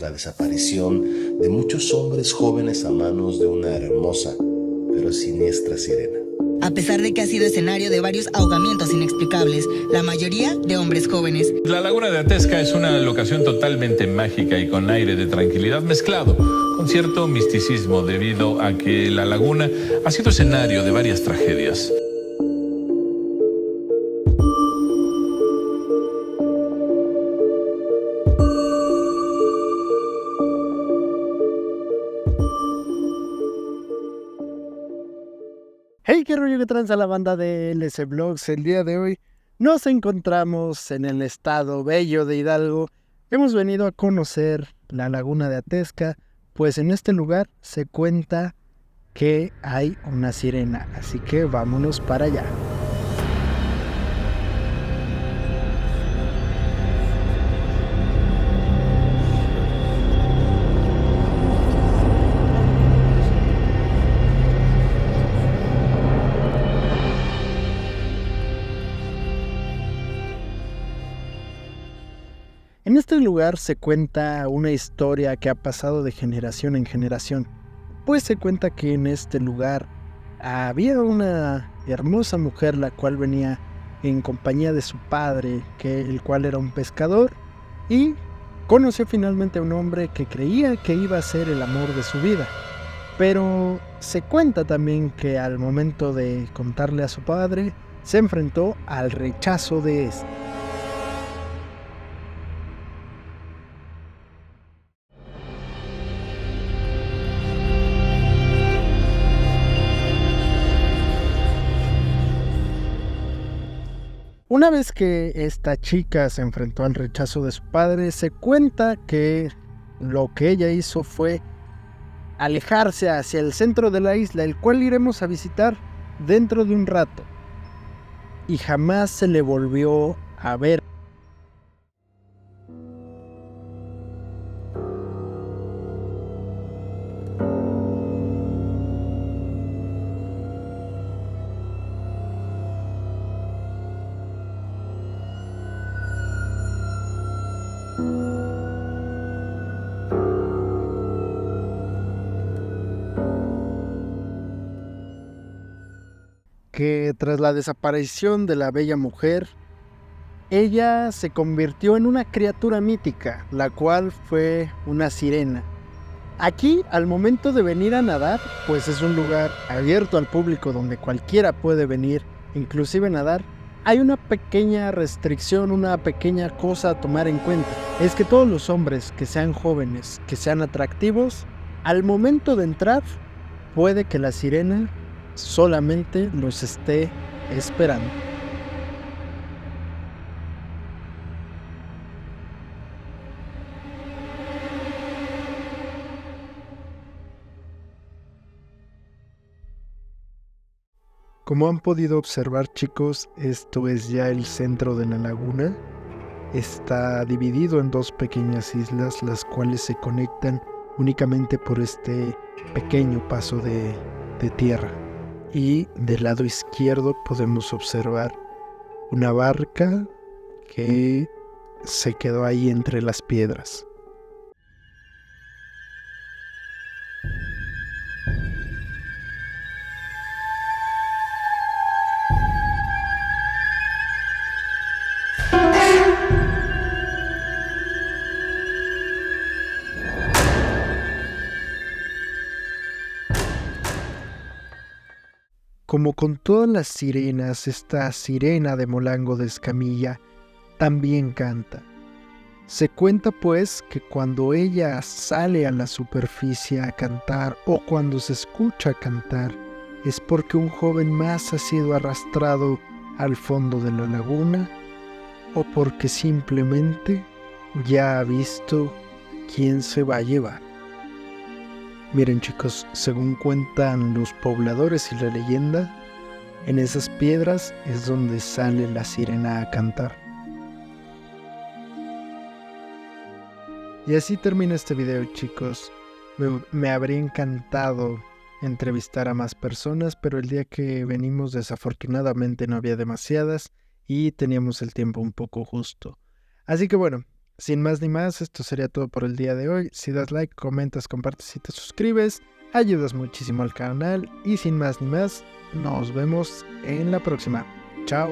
La desaparición de muchos hombres jóvenes a manos de una hermosa pero siniestra sirena. A pesar de que ha sido escenario de varios ahogamientos inexplicables, la mayoría de hombres jóvenes. La Laguna de Atesca es una locación totalmente mágica y con aire de tranquilidad mezclado con cierto misticismo debido a que la laguna ha sido escenario de varias tragedias. Hey, qué rollo que tranza la banda de LS Vlogs. El día de hoy nos encontramos en el estado bello de Hidalgo. Hemos venido a conocer la Laguna de Atesca, pues en este lugar se cuenta que hay una sirena, así que vámonos para allá. En este lugar se cuenta una historia que ha pasado de generación en generación, pues se cuenta que en este lugar había una hermosa mujer la cual venía en compañía de su padre, el cual era un pescador, y conoció finalmente a un hombre que creía que iba a ser el amor de su vida. Pero se cuenta también que al momento de contarle a su padre, se enfrentó al rechazo de este. Una vez que esta chica se enfrentó al rechazo de su padre, se cuenta que lo que ella hizo fue alejarse hacia el centro de la isla, el cual iremos a visitar dentro de un rato. Y jamás se le volvió a ver. Que tras la desaparición de la bella mujer, ella se convirtió en una criatura mítica, la cual fue una sirena. Aquí, al momento de venir a nadar, pues es un lugar abierto al público donde cualquiera puede venir, inclusive nadar. Hay una pequeña restricción, una pequeña cosa a tomar en cuenta. Es que todos los hombres que sean jóvenes, que sean atractivos, al momento de entrar, puede que la sirena solamente los esté esperando. Como han podido observar, chicos, esto es ya el centro de la laguna. Está dividido en dos pequeñas islas, las cuales se conectan únicamente por este pequeño paso de tierra. Y del lado izquierdo podemos observar una barca que se quedó ahí entre las piedras. Como con todas las sirenas, esta sirena de Molango de Escamilla también canta. Se cuenta pues que cuando ella sale a la superficie a cantar o cuando se escucha cantar es porque un joven más ha sido arrastrado al fondo de la laguna o porque simplemente ya ha visto quién se va a llevar. Miren, chicos, según cuentan los pobladores y la leyenda, en esas piedras es donde sale la sirena a cantar. Y así termina este video, chicos. Me habría encantado entrevistar a más personas, pero el día que venimos desafortunadamente no había demasiadas y teníamos el tiempo un poco justo. Así que bueno, Sin más ni más, esto sería todo por el día de hoy. Si das like, comentas, compartes y te suscribes, ayudas muchísimo al canal. Y sin más ni más, nos vemos en la próxima. Chao.